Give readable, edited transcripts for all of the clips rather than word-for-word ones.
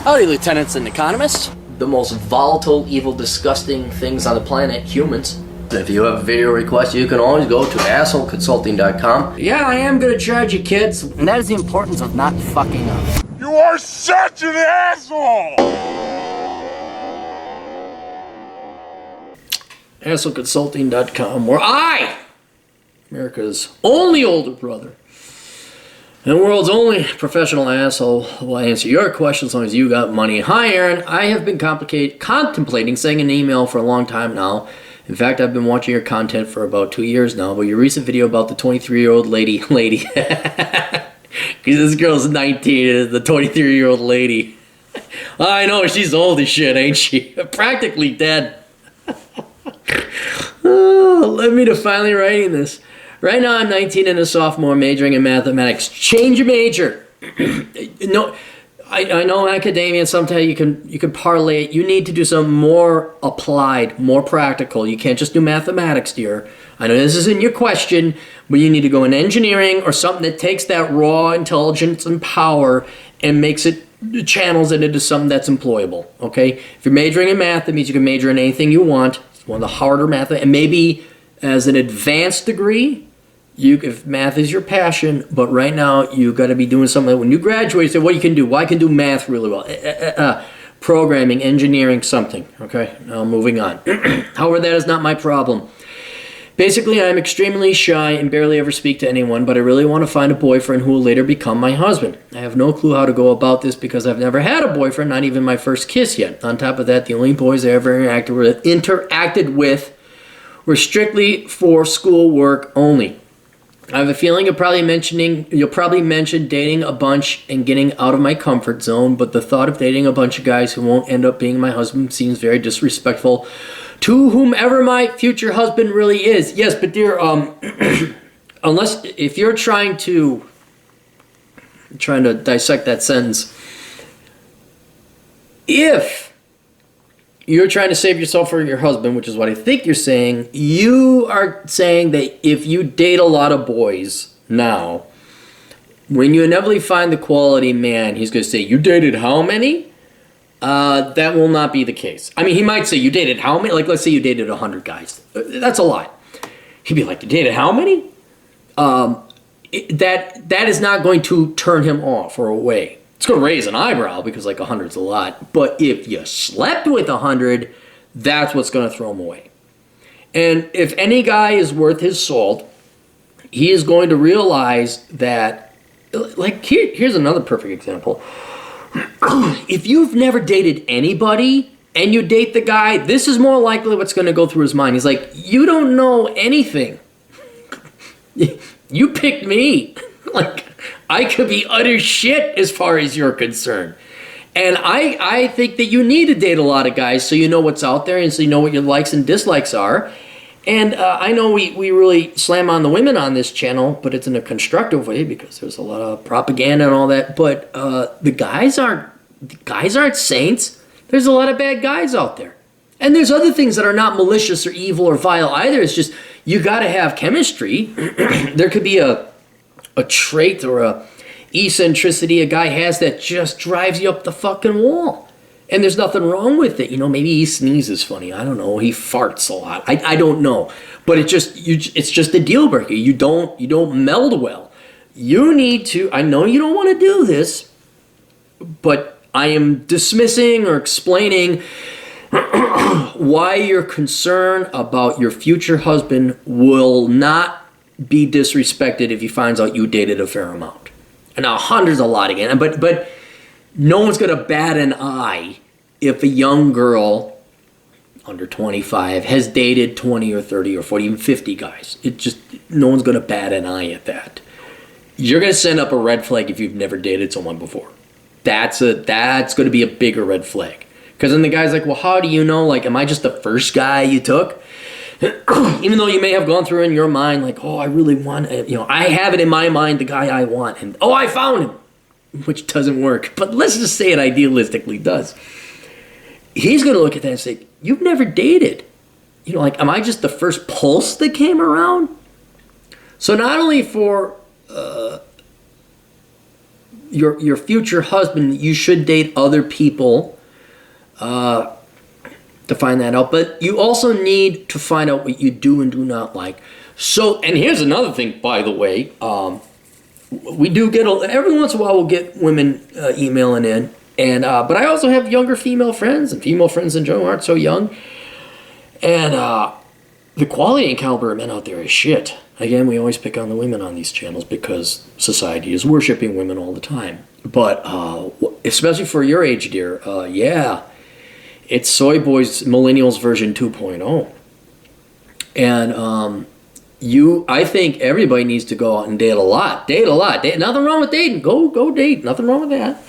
Howdy, lieutenants and economists. The most volatile, evil, disgusting things on the planet, humans. If you have a video request, you can always go to bashful.com. Yeah, I am gonna charge you, kids. And that is the importance of not fucking up. You are such an asshole! bashfulconsulting.com, where I, America's only older brother, and the world's only professional asshole, will answer your questions as long as you got money. Hi, Aaron. I have been contemplating sending an email for a long time now. In fact, I've been watching your content for about 2 years now, but your recent video about the 23-year-old lady, because this girl's 19 and is the 23-year-old lady. I know, she's old as shit, ain't she? Practically dead. Oh, led me to finally writing this. Right now I'm 19 and a sophomore majoring in mathematics. Change your major. No, I know academia, sometimes you can parlay it. You need to do something more applied, more practical. You can't just do mathematics, dear. I know this isn't your question, but you need to go in engineering or something that takes that raw intelligence and power and channels it into something that's employable, okay? If you're majoring in math, that means you can major in anything you want. It's one of the harder math, and maybe as an advanced degree, if math is your passion, but right now you got to be doing something that when you graduate, you say, what you can do? Well, I can do math really well. Programming, engineering, something. Okay, now moving on. However, that is not my problem. Basically, I'm extremely shy and barely ever speak to anyone, but I really want to find a boyfriend who will later become my husband. I have no clue how to go about this because I've never had a boyfriend, not even my first kiss yet. On top of that, the only boys I ever interacted with were strictly for school work only. I have a feeling you'll probably mention dating a bunch and getting out of my comfort zone, but the thought of dating a bunch of guys who won't end up being my husband seems very disrespectful to whomever my future husband really is. Yes, but dear, if you're trying to dissect that sentence, if you're trying to save yourself for your husband, which is what I think you're saying. You are saying that if you date a lot of boys now, when you inevitably find the quality man, he's going to say, you dated how many? That will not be the case. I mean, he might say, you dated how many? Like, let's say you dated 100 guys. That's a lot. He'd be like, you dated how many? That is not going to turn him off or away. It's going to raise an eyebrow because like 100's a lot. But if you slept with 100, that's what's going to throw him away. And if any guy is worth his salt, he is going to realize that, like, here's another perfect example. If you've never dated anybody and you date the guy, this is more likely what's going to go through his mind. He's like, you don't know anything. You picked me. Like, I could be utter shit as far as you're concerned. And I think that you need to date a lot of guys so you know what's out there and so you know what your likes and dislikes are. And I know we really slam on the women on this channel, but it's in a constructive way because there's a lot of propaganda and all that. But the guys aren't saints. There's a lot of bad guys out there. And there's other things that are not malicious or evil or vile either. It's just you got to have chemistry. There could be a trait or a eccentricity a guy has that just drives you up the fucking wall. And there's nothing wrong with it. You know, maybe he sneezes funny. I don't know. He farts a lot. I don't know. But it's just a deal breaker. You don't meld well. You need to, I know you don't want to do this, but I am dismissing or explaining why your concern about your future husband will not be disrespected if he finds out you dated a fair amount. And now 100's a lot again, but no one's going to bat an eye if a young girl under 25 has dated 20 or 30 or 40, even 50 guys. No one's going to bat an eye at that. You're going to send up a red flag if you've never dated someone before. That's going to be a bigger red flag. Because then the guy's like, well, how do you know? Like, am I just the first guy you took? Even though you may have gone through in your mind, like, oh, I really want, I have it in my mind, the guy I want, and oh, I found him, which doesn't work. But let's just say it idealistically does. He's going to look at that and say, you've never dated. Like, am I just the first pulse that came around? So not only for your future husband, you should date other people to find that out. But you also need to find out what you do and do not like. So, and here's another thing, by the way. We do get, every once in a while we'll get women emailing in. And but I also have younger female friends, and female friends in general aren't so young. And the quality and caliber of men out there is shit. Again, we always pick on the women on these channels because society is worshiping women all the time. But especially for your age, dear, yeah, it's Soy Boys Millennials version 2.0. And I think everybody needs to go out and date a lot. Date a lot. Nothing wrong with dating. Go date. Nothing wrong with that.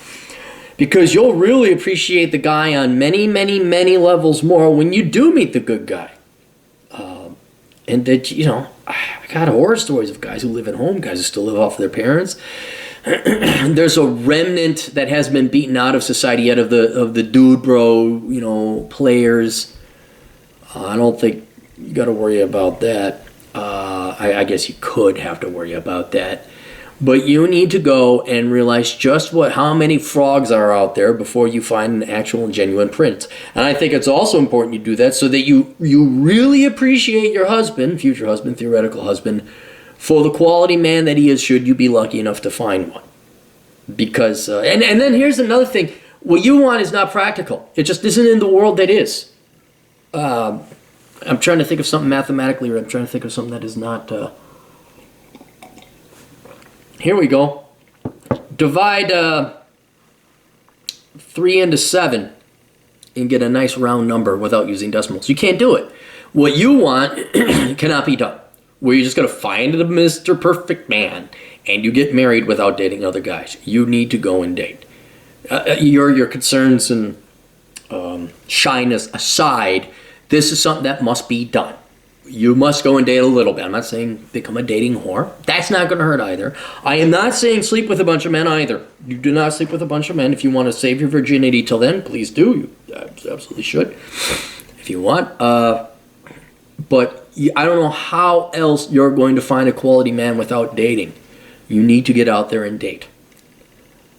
Because you'll really appreciate the guy on many, many, many levels more when you do meet the good guy. And that, you know, I got horror stories of guys who live at home, guys who still live off of their parents. There's a remnant that has been beaten out of society yet of the dude bro, you know, players. I don't think you got to worry about that. I guess you could have to worry about that. But you need to go and realize just how many frogs are out there before you find an actual and genuine prince. And I think it's also important you do that so that you really appreciate your husband, future husband, theoretical husband, for the quality man that he is should you be lucky enough to find one. Because, and then here's another thing. What you want is not practical. It just isn't in the world that is. I'm trying to think of something mathematically, or I'm trying to think of something that is not... Here we go. Divide 3 into 7 and get a nice round number without using decimals. You can't do it. What you want cannot be done. Where you're just going to find the Mr. Perfect man and you get married without dating other guys. You need to go and date. Your concerns and shyness aside, this is something that must be done. You must go and date a little bit. I'm not saying become a dating whore. That's not going to hurt either. I am not saying sleep with a bunch of men either. You do not sleep with a bunch of men. If you want to save your virginity till then, please do. You absolutely should. If you want. But I don't know how else you're going to find a quality man without dating. You need to get out there and date.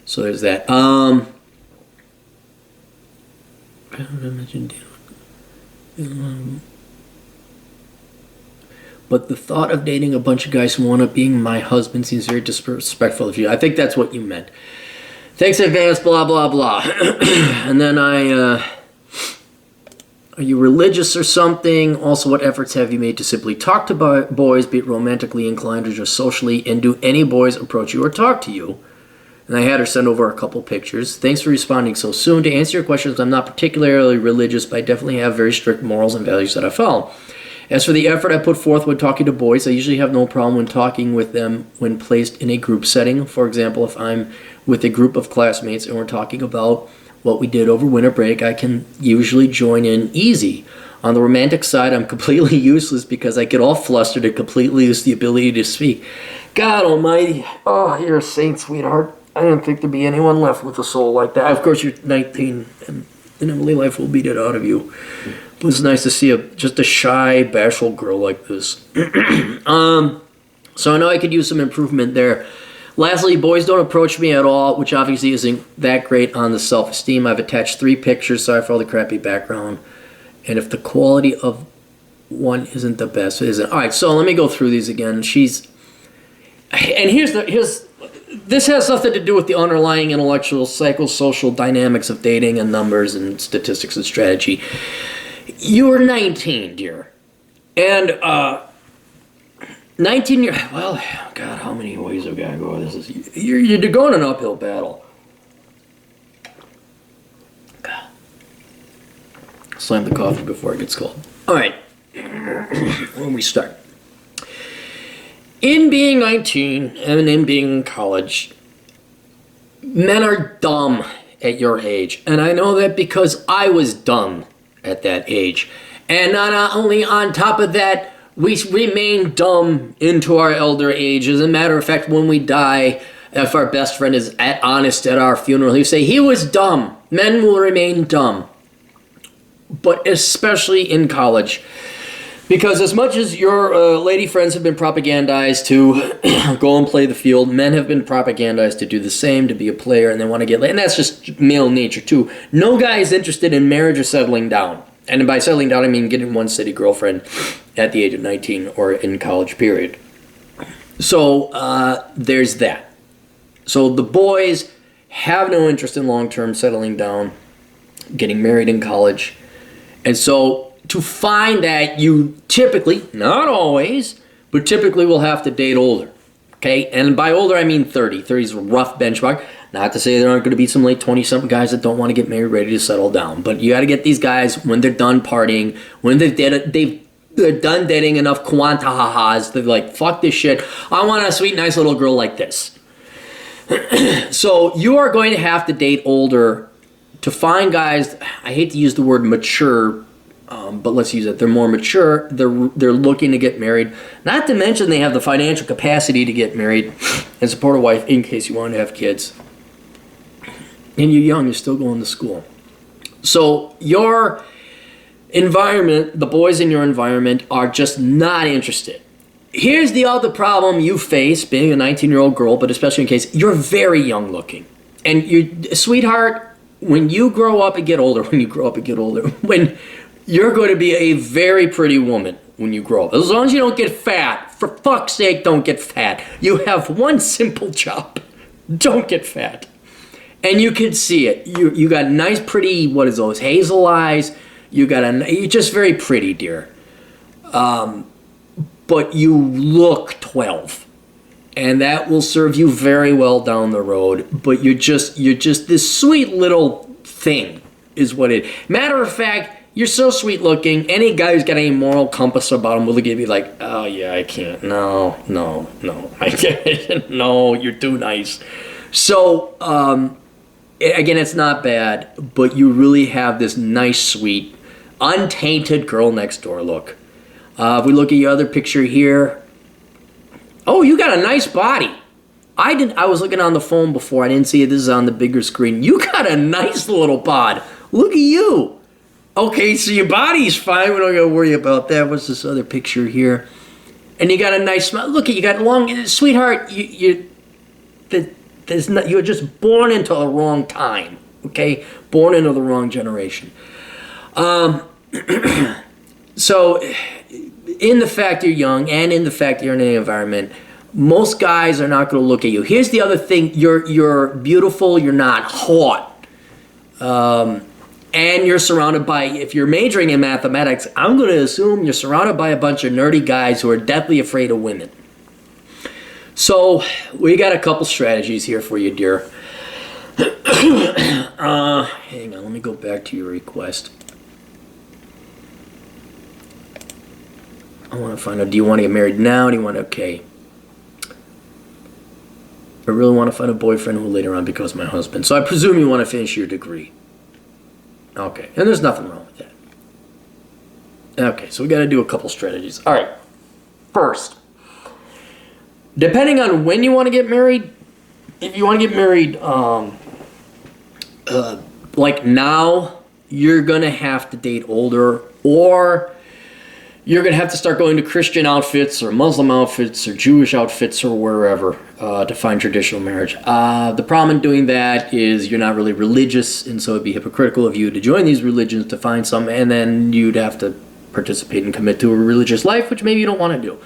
So there's that. But the thought of dating a bunch of guys who want up being my husband seems very disrespectful of you. I think that's what you meant. Thanks in advance, blah, blah, blah. And then are you religious or something? Also, what efforts have you made to simply talk to boys, be it romantically inclined or just socially, and do any boys approach you or talk to you? And I had her send over a couple pictures. Thanks for responding so soon. To answer your questions, I'm not particularly religious, but I definitely have very strict morals and values that I follow. As for the effort I put forth when talking to boys, I usually have no problem when talking with them when placed in a group setting. For example, if I'm with a group of classmates and we're talking about what we did over winter break, I can usually join in easy. On the romantic side, I'm completely useless because I get all flustered and completely lose the ability to speak. God almighty. Oh, you're a saint, sweetheart. I didn't think there'd be anyone left with a soul like that. Of course, you're 19, and inevitably life will beat it out of you. It was nice to see just a shy, bashful girl like this. So I know I could use some improvement there. Lastly, boys don't approach me at all, which obviously isn't that great on the self-esteem. I've attached 3 pictures, sorry for all the crappy background. And if the quality of one isn't the best, it isn't. All right, so let me go through these again. This has nothing to do with the underlying intellectual, psychosocial dynamics of dating and numbers and statistics and strategy. You're 19, dear. And 19 years, well, God, how many ways have I got to go? You're going an uphill battle. God. Slam the coffee before it gets cold. All right. When we start. In being 19 and in being in college, men are dumb at your age. And I know that because I was dumb at that age. And not only on top of that, we remain dumb into our elder age. As a matter of fact, when we die, if our best friend is honest at our funeral, he'll say, he was dumb. Men will remain dumb. But especially in college. Because as much as your lady friends have been propagandized to go and play the field, men have been propagandized to do the same, to be a player, and they want to get laid. And that's just male nature, too. No guy is interested in marriage or settling down. And by settling down, I mean getting one steady girlfriend at the age of 19 or in college, period. So there's that. So the boys have no interest in long-term settling down, getting married in college. And so to find that, you typically, not always, but typically will have to date older. Okay? And by older, I mean 30. 30 is a rough benchmark. Not to say there aren't going to be some late 20-something guys that don't want to get married, ready to settle down. But you got to get these guys when they're done partying, when they're done dating enough quantahahas. They're like, fuck this shit. I want a sweet, nice little girl like this. So you are going to have to date older to find guys. I hate to use the word mature, but let's use it. They're more mature. They're looking to get married. Not to mention they have the financial capacity to get married and support a wife in case you want to have kids. And you're young. You're still going to school. So your environment, the boys in your environment, are just not interested. Here's the other problem you face being a 19-year-old girl, but especially in case you're very young looking. And you, sweetheart, when you grow up and get older, when you're going to be a very pretty woman when you grow up. As long as you don't get fat. For fuck's sake, don't get fat. You have one simple job. Don't get fat. And you can see it. You got nice, pretty, what is those, hazel eyes. You're just very pretty, dear. But you look 12. And that will serve you very well down the road. But you're just this sweet little thing is what it is. Matter of fact, you're so sweet looking. Any guy who's got any moral compass about him will give you like, oh yeah, I can't. No, I can't. No, you're too nice. So, again, it's not bad, but you really have this nice, sweet, untainted girl next door look. If we look at your other picture here, oh, you got a nice body. I was looking on the phone before. I didn't see it. This is on the bigger screen. You got a nice little bod. Look at you. Okay, so your body's fine. We don't got to worry about that. What's this other picture here? And you got a nice smile. Look, you got long, sweetheart. You're just born into the wrong time. Okay, born into the wrong generation. So, in the fact you're young, and in the fact you're in an environment, most guys are not going to look at you. Here's the other thing: you're beautiful. You're not hot. And you're surrounded by, if you're majoring in mathematics, I'm going to assume you're surrounded by a bunch of nerdy guys who are deathly afraid of women. So, we got a couple strategies here for you, dear. Hang on, let me go back to your request. I want to find out, do you want to get married now? Do you want to, okay. I really want to find a boyfriend who will later on becomes my husband. So I presume you want to finish your degree. Okay, and there's nothing wrong with that. Okay, so we got to do a couple strategies. All right, first, depending on when you want to get married, if you want to get married like now, you're going to have to date older, or you're going to have to start going to Christian outfits or Muslim outfits or Jewish outfits or wherever to find traditional marriage. The problem in doing that is you're not really religious, and so it'd be hypocritical of you to join these religions to find some, and then you'd have to participate and commit to a religious life, which maybe you don't want to do.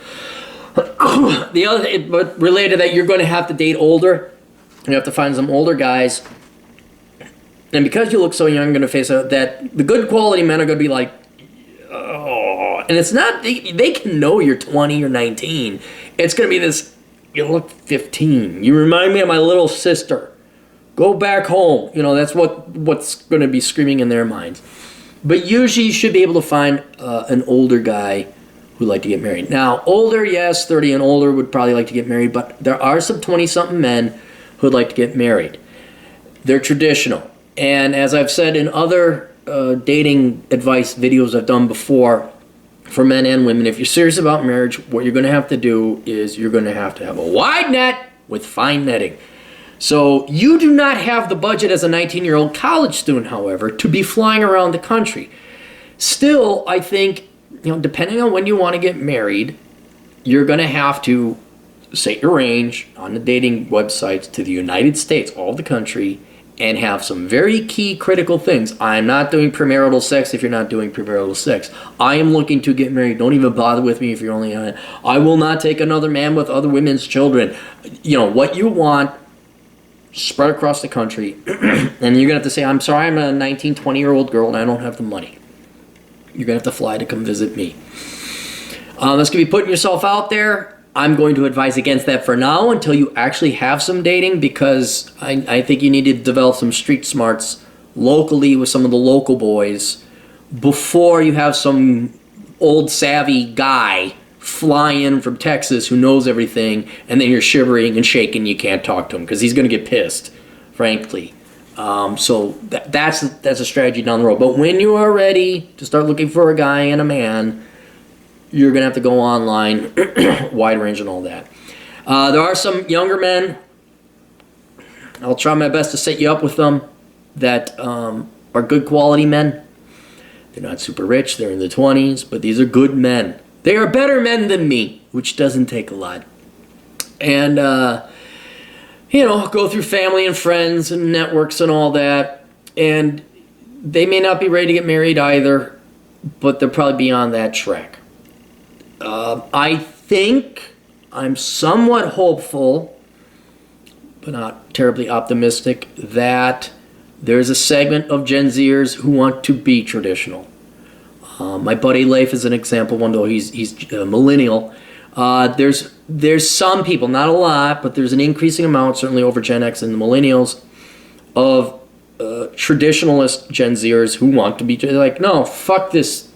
The other thing, but related to that, you're going to have to date older. You have to find some older guys. And because you look so young, you're going to face that the good quality men are going to be like, oh, and it's not, they can know you're 20 or 19. It's going to be this, you look 15. You remind me of my little sister. Go back home. You know, that's what's going to be screaming in their minds. But usually you should be able to find an older guy who'd like to get married. Now, older, yes, 30 and older would probably like to get married, but there are some 20-something men who'd like to get married. They're traditional. And as I've said in other dating advice videos I've done before, for men and women, if you're serious about marriage, what you're going to have to do is you're going to have a wide net with fine netting. So you do not have the budget as a 19-year-old college student, however, to be flying around the country. Still, I think depending on when you want to get married, you're going to have to set your range on the dating websites to the United States, all the country, and have some very key critical things. I'm not doing premarital sex if you're not doing premarital sex. I am looking to get married. Don't even bother with me if you're only on it. I will not take another man with other women's children. What you want spread across the country. And you're going to have to say, I'm sorry, I'm a 19, 20-year-old girl and I don't have the money. You're going to have to fly to come visit me. That's going to be putting yourself out there. I'm going to advise against that for now until you actually have some dating, because I think you need to develop some street smarts locally with some of the local boys before you have some old savvy guy fly in from Texas who knows everything, and then you're shivering and shaking. You can't talk to him because he's going to get pissed, frankly. So that's a strategy down the road. But when you are ready to start looking for a guy and a man, you're going to have to go online, wide range and all that. There are some younger men. I'll try my best to set you up with them that are good quality men. They're not super rich. They're in their 20s, but these are good men. They are better men than me, which doesn't take a lot. And, go through family and friends and networks and all that. And they may not be ready to get married either, but they're probably beyond that track. I think I'm somewhat hopeful, but not terribly optimistic, that there's a segment of Gen Zers who want to be traditional. My buddy Leif is an example, one though he's a millennial. There's some people, not a lot, but there's an increasing amount, certainly over Gen X and the millennials, of traditionalist Gen Zers who want to be like, no, fuck this.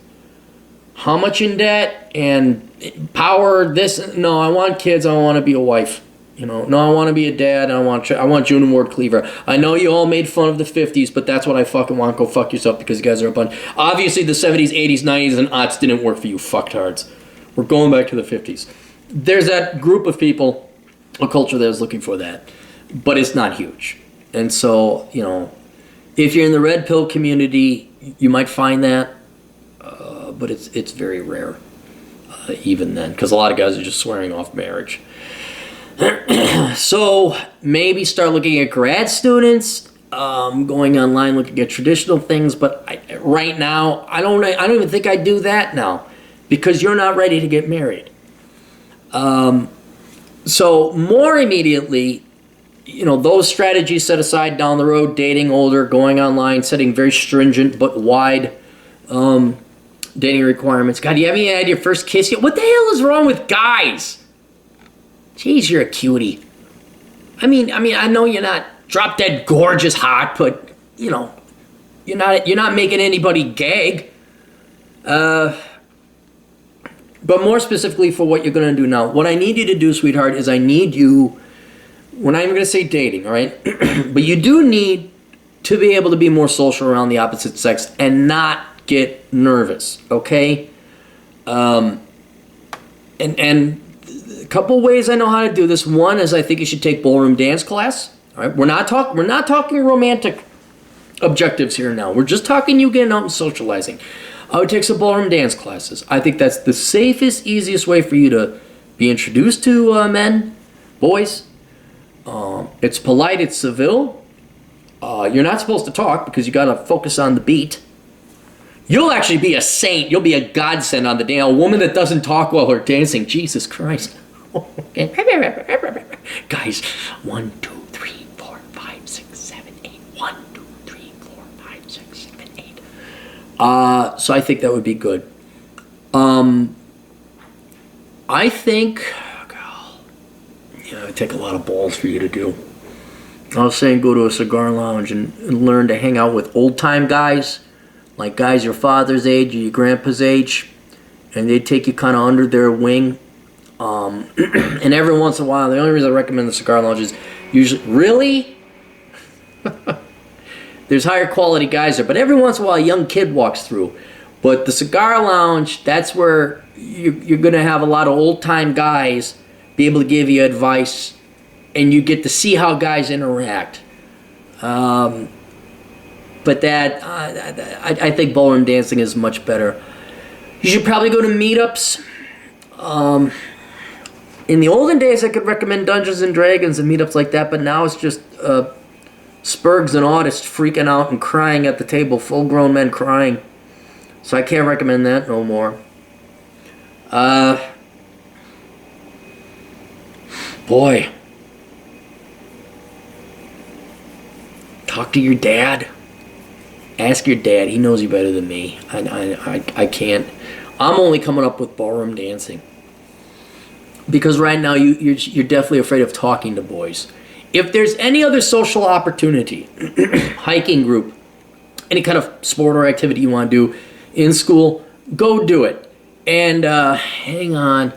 How much in debt and power this? No, I want kids. I want to be a wife. No, I want to be a dad. I want June and Ward Cleaver. I know you all made fun of the 50s, but that's what I fucking want. Go fuck yourself, because you guys are a bunch. Obviously, the 70s, 80s, 90s, and aughts didn't work for you fucktards. We're going back to the 50s. There's that group of people, a culture that is looking for that, but it's not huge. And so, if you're in the red pill community, you might find that. But it's very rare, even then, because a lot of guys are just swearing off marriage. So maybe start looking at grad students, going online, looking at traditional things. But right now, I don't even think I do that now, because you're not ready to get married. So more immediately, those strategies set aside down the road: dating older, going online, setting very stringent but wide dating requirements. God, you haven't even had your first kiss yet? What the hell is wrong with guys? Jeez, you're a cutie. I mean, I know you're not drop dead gorgeous hot, but you're not making anybody gag. But more specifically for what you're gonna do now, what I need you to do, sweetheart, is I need you. We're not even gonna say dating, all right? But you do need to be able to be more social around the opposite sex and not get nervous, okay? And a couple ways I know how to do this. One is I think you should take ballroom dance class. All right, we're not talking romantic objectives here now. We're just talking you getting out and socializing. I would take some ballroom dance classes. I think that's the safest, easiest way for you to be introduced to men, boys. It's polite, it's civil. You're not supposed to talk because you got to focus on the beat. You'll actually be a saint. You'll be a godsend on the day. A woman that doesn't talk while her dancing. Jesus Christ. Guys, 1, 2, 3, 4, 5, 6, 7, 8. 1, 2, 3, 4, 5, 6, 7, 8. So I think that would be good. I think, it'd take a lot of balls for you to do. I was saying go to a cigar lounge and learn to hang out with old-time guys, like guys your father's age or your grandpa's age, and they take you kind of under their wing. And every once in a while, the only reason I recommend the cigar lounge is usually, really? There's higher quality guys there, but every once in a while a young kid walks through. But the cigar lounge, that's where you're going to have a lot of old-time guys be able to give you advice, and you get to see how guys interact. But I think ballroom dancing is much better. You should probably go to meetups. In the olden days, I could recommend Dungeons and Dragons and meetups like that, but now it's just Spurgs and autists freaking out and crying at the table, full-grown men crying. So I can't recommend that no more. Boy. Talk to your dad. Ask your dad. He knows you better than me. I can't. I'm only coming up with ballroom dancing. Because right now you're definitely afraid of talking to boys. If there's any other social opportunity, hiking group, any kind of sport or activity you want to do in school, go do it. And hang on.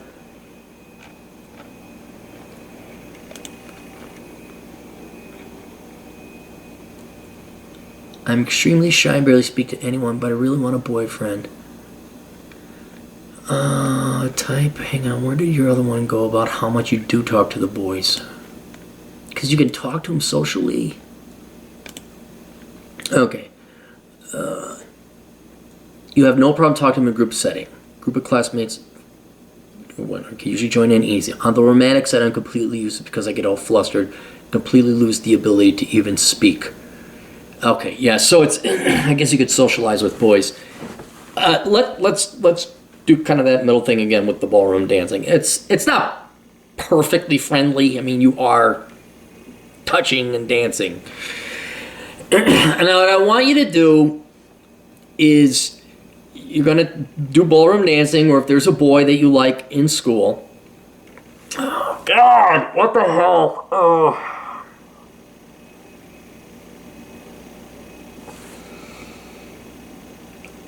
I'm extremely shy and barely speak to anyone, but I really want a boyfriend. Type, hang on, where did your other one go about how much you do talk to the boys? Because you can talk to them socially. Okay. You have no problem talking to them in a group setting. Group of classmates. Okay, usually join in easy. On the romantic side, I'm completely useless because I get all flustered. Completely lose the ability to even speak. Okay, yeah, so it's, I guess you could socialize with boys. Let's do kind of that middle thing again with the ballroom dancing. It's not perfectly friendly. I mean, you are touching and dancing. And what I want you to do is you're going to do ballroom dancing, or if there's a boy that you like in school. Oh, God, what the hell? Oh.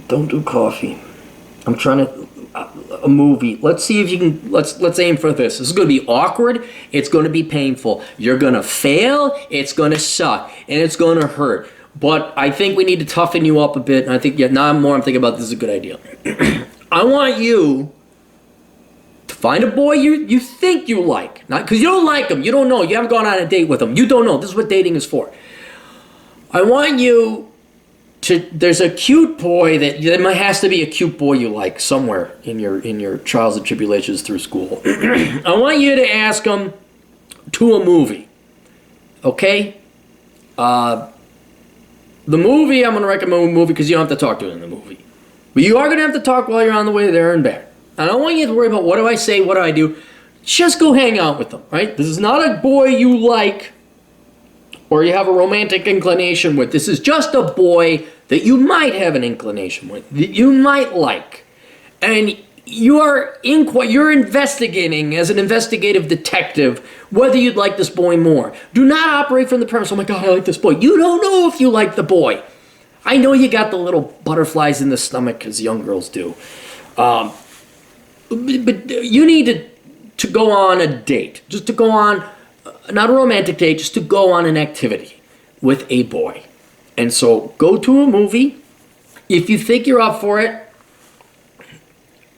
Don't do coffee. I'm trying to a movie. Let's see if you can. Let's aim for this. This is going to be awkward. It's going to be painful. You're going to fail. It's going to suck, and it's going to hurt. But I think we need to toughen you up a bit. And I think now I'm thinking about this is a good idea. I want you to find a boy you think you like, not because you don't like him. You don't know. You haven't gone on a date with him. You don't know. This is what dating is for. I want you. There's a cute boy there has to be a cute boy you like somewhere in your trials and tribulations through school. I want you to ask him to a movie. Okay? The movie, I'm going to recommend a movie because you don't have to talk to him in the movie. But you are going to have to talk while you're on the way there and back. I don't want you to worry about what do I say, what do I do. Just go hang out with them, right? This is not a boy you like or you have a romantic inclination with. This is just a boy that you might have an inclination with, that you might like. And you're investigating as an investigative detective whether you'd like this boy more. Do not operate from the premise, oh my God, I like this boy. You don't know if you like the boy. I know you got the little butterflies in the stomach, as young girls do. But you need to go on a date. Just to go on, not a romantic date, just to go on an activity with a boy. And so go to a movie. If you think you're up for it,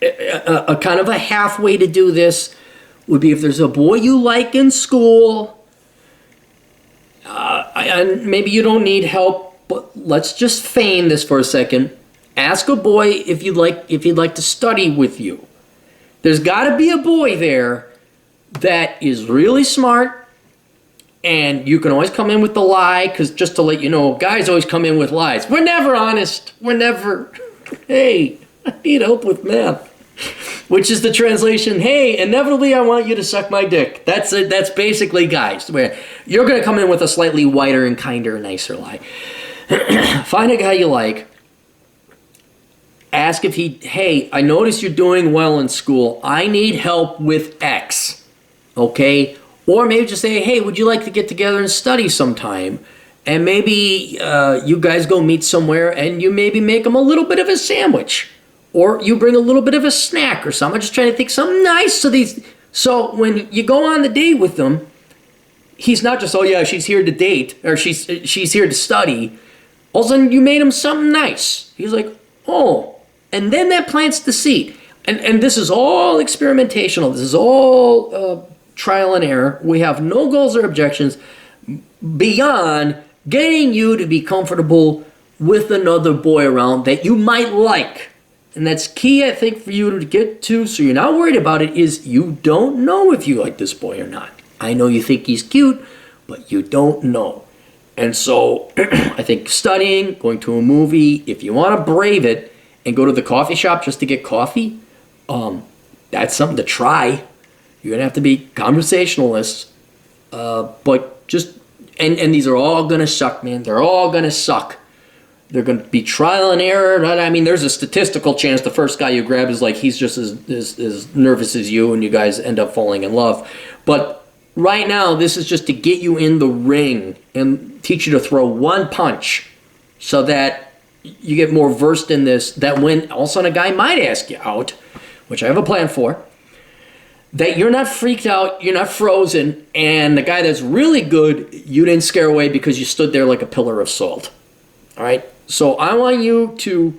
a kind of a halfway to do this would be if there's a boy you like in school, and maybe you don't need help, but let's just feign this for a second. Ask a boy if he'd like to study with you. There's got to be a boy there that is really smart. And you can always come in with the lie, because just to let you know, guys always come in with lies. We're never honest. We're never, hey, I need help with math. Which is the translation, hey, inevitably I want you to suck my dick. That's it. That's basically guys. Where you're going to come in with a slightly whiter and kinder, nicer lie. Find a guy you like. Ask if hey, I notice you're doing well in school. I need help with X. Okay? Or maybe just say, hey, would you like to get together and study sometime? And maybe you guys go meet somewhere and you maybe make them a little bit of a sandwich. Or you bring a little bit of a snack or something. I'm just trying to think something nice. So when you go on the date with them, he's not just, oh yeah, she's here to date, or she's here to study. All of a sudden you made him something nice. He's like, oh. And then that plants the seed. And this is all experimentational. This is all trial and error. We have no goals or objections beyond getting you to be comfortable with another boy around that you might like. and that's key, I think, for you to get to, so you're not worried about it, is you don't know if you like this boy or not. I know you think he's cute, but you don't know. And so I think studying, going to a movie, if you want to brave it and go to the coffee shop just to get coffee, that's something to try. You're going to have to be conversationalists. But just, and these are all going to suck, man. They're all going to suck. They're going to be trial and error. I mean, there's a statistical chance the first guy you grab is like, he's just as nervous as you, and you guys end up falling in love. But right now, this is just to get you in the ring and teach you to throw one punch so that you get more versed in this, that when all of a sudden a guy might ask you out, which I have a plan for, that you're not freaked out, you're not frozen, and the guy that's really good, you didn't scare away because you stood there like a pillar of salt. All right? So I want you to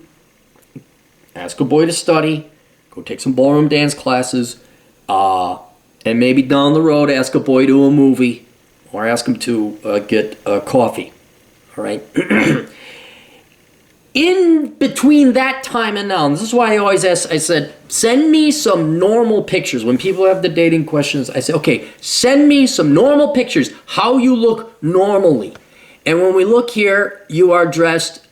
ask a boy to study, go take some ballroom dance classes, and maybe down the road ask a boy to a movie or ask him to get coffee. All right? In between that time and now, and this is why I always ask, I said, send me some normal pictures. When people have the dating questions, I say, okay, send me some normal pictures, how you look normally. And when we look here, you are dressed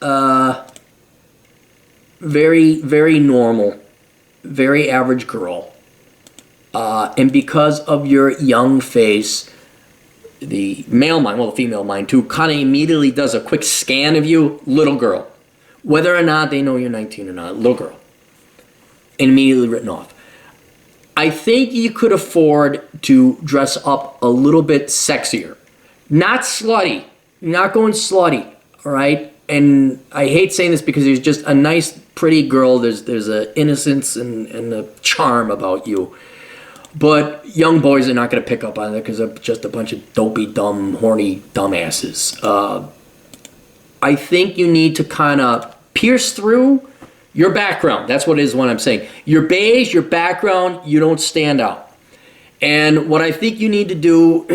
very, very normal, very average girl. And because of your young face, the male mind, well, the female mind too, kind of immediately does a quick scan of you, little girl. Whether or not they know you're 19 or not, little girl. And immediately written off. I think you could afford to dress up a little bit sexier. Not slutty. You're not going slutty, all right? And I hate saying this because you're just a nice, pretty girl. There's an innocence and a charm about you. But young boys are not going to pick up on it because they're just a bunch of dopey, dumb, horny dumbasses. I think you need to kind of pierce through your background. That's what it is, what I'm saying. Your beige, your background, you don't stand out. And what I think you need to do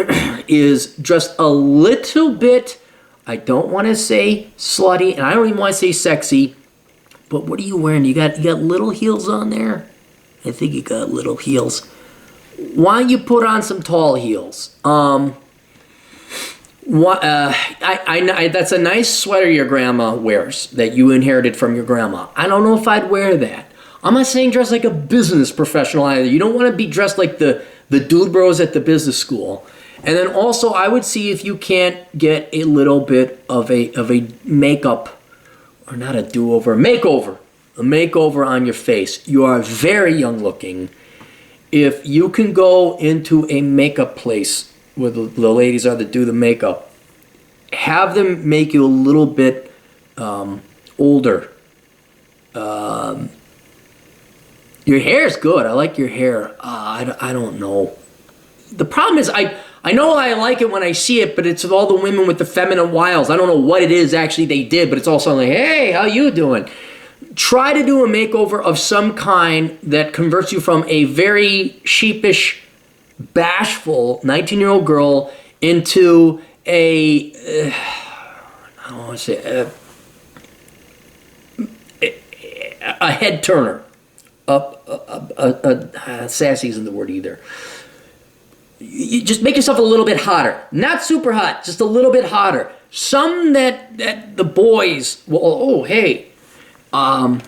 is dress a little bit, I don't want to say slutty, and I don't even want to say sexy, but what are you wearing? You got little heels on there? I think you got little heels. Why don't you put on some tall heels? That's a nice sweater your grandma wears that you inherited from your grandma. I don't know if I'd wear that. I'm not saying dress like a business professional either. You don't want to be dressed like the dude bros at the business school. And then also, I would see if you can't get a little bit of a makeup, or not a do-over, a makeover on your face. You are very young looking. If you can go into a makeup place where the ladies are that do the makeup, have them make you a little bit older. Your hair's good. I like your hair. I don't know. The problem is I know I like it when I see it, but it's all the women with the feminine wiles. I don't know what it is actually they did, but it's also like, hey, how you doing? Try to do a makeover of some kind that converts you from a very sheepish, bashful 19-year-old girl into a head turner. Sassy isn't the word either. You just make yourself a little bit hotter. Not super hot, just a little bit hotter. Some that the boys will, oh, hey, a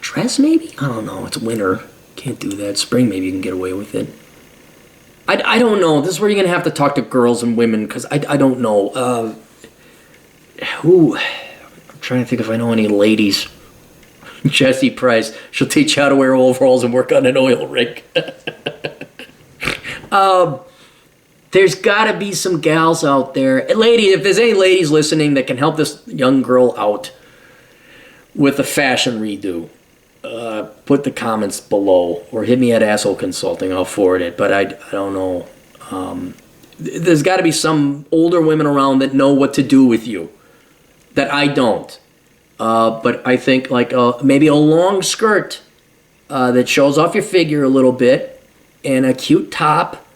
dress maybe? I don't know. It's winter. Can't do that. Spring maybe you can get away with it. I don't know. This is where you're going to have to talk to girls and women because I don't know. I'm trying to think if I know any ladies. Jessie Price. She'll teach you how to wear overalls and work on an oil rig. There's got to be some gals out there. Lady, if there's any ladies listening that can help this young girl out with a fashion redo, put the comments below or hit me at Asshole Consulting. I'll forward it, but I don't know. There's got to be some older women around that know what to do with you that I don't. But I think like maybe a long skirt that shows off your figure a little bit and a cute top.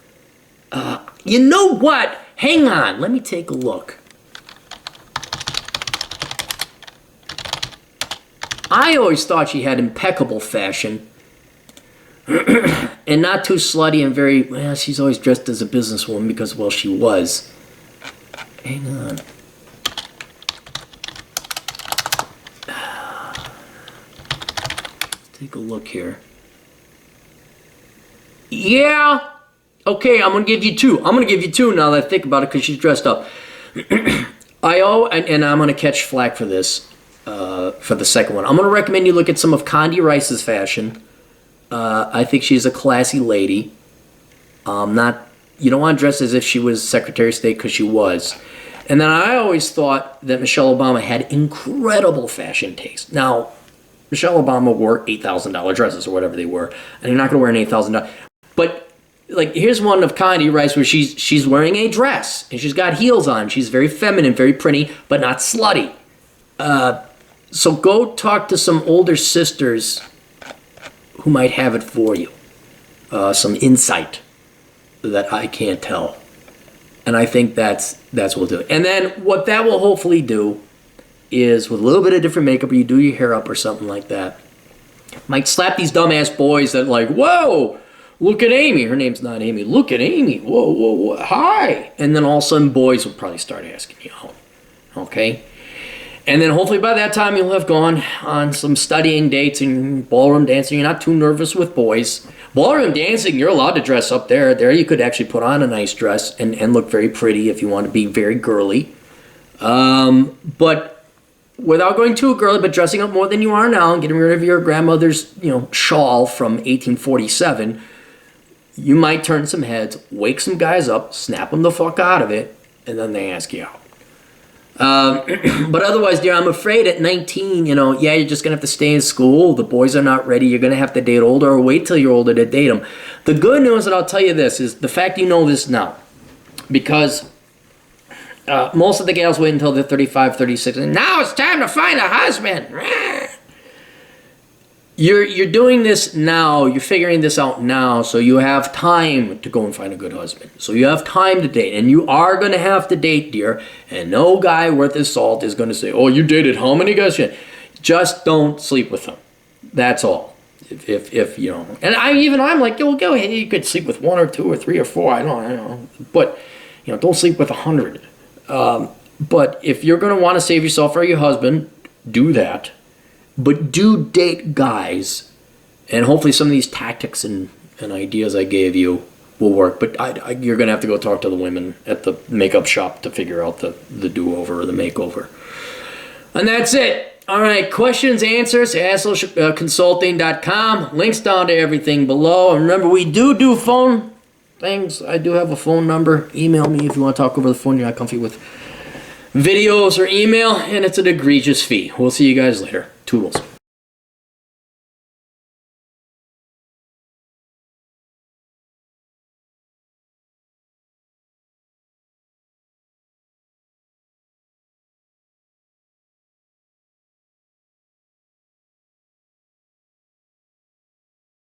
You know what? Hang on. Let me take a look. I always thought she had impeccable fashion. And not too slutty and very, well, she's always dressed as a businesswoman because, well, she was. Hang on. Take a look here. Yeah. Okay, I'm going to give you two. I'm going to give you two now that I think about it because she's dressed up. And I'm going to catch flack for this, for the second one. I'm going to recommend you look at some of Condi Rice's fashion. I think she's a classy lady. You don't want to dress as if she was Secretary of State because she was. And then I always thought that Michelle Obama had incredible fashion taste. Now, Michelle Obama wore $8,000 dresses or whatever they were, and you're not going to wear an $8,000. But like, here's one of Condi Rice where she's wearing a dress and she's got heels on. She's very feminine, very pretty, but not slutty. So go talk to some older sisters who might have it for you. Some insight that I can't tell. And I think that's what we'll do. And then what that will hopefully do is, with a little bit of different makeup, or you do your hair up or something like that, might slap these dumbass boys that like, whoa, look at Amy. Her name's not Amy. Look at Amy. Whoa, whoa, whoa, hi. And then all of a sudden boys will probably start asking you out. Okay? And then hopefully by that time you'll have gone on some studying dates and ballroom dancing. You're not too nervous with boys. Ballroom dancing, you're allowed to dress up there. There you could actually put on a nice dress and look very pretty if you want to be very girly. But without going too girly, but dressing up more than you are now and getting rid of your grandmother's, shawl from 1847, you might turn some heads, wake some guys up, snap them the fuck out of it, and then they ask you out. But otherwise, dear, I'm afraid at 19, you're just going to have to stay in school. The boys are not ready. You're going to have to date older or wait till you're older to date them. The good news, and I'll tell you this, is the fact you know this now. Because most of the gals wait until they're 35, 36, and now it's time to find a husband. You're doing this now. You're figuring this out now, so you have time to go and find a good husband. So you have time to date, and you are going to have to date, dear. And no guy worth his salt is going to say, "Oh, you dated how many guys?" Just don't sleep with them. That's all. If you know. And I'm like, go ahead. You could sleep with one or two or three or four. I don't know. But don't sleep with 100. But if you're going to want to save yourself for your husband, do that. But do date guys, and hopefully some of these tactics and ideas I gave you will work. But you're going to have to go talk to the women at the makeup shop to figure out the do-over or the makeover. And that's it. All right, questions, answers, assholeconsulting.com. Links down to everything below. And remember, we do phone things. I do have a phone number. Email me if you want to talk over the phone. You're not comfy with videos or email, and it's an egregious fee. We'll see you guys later. Toodles.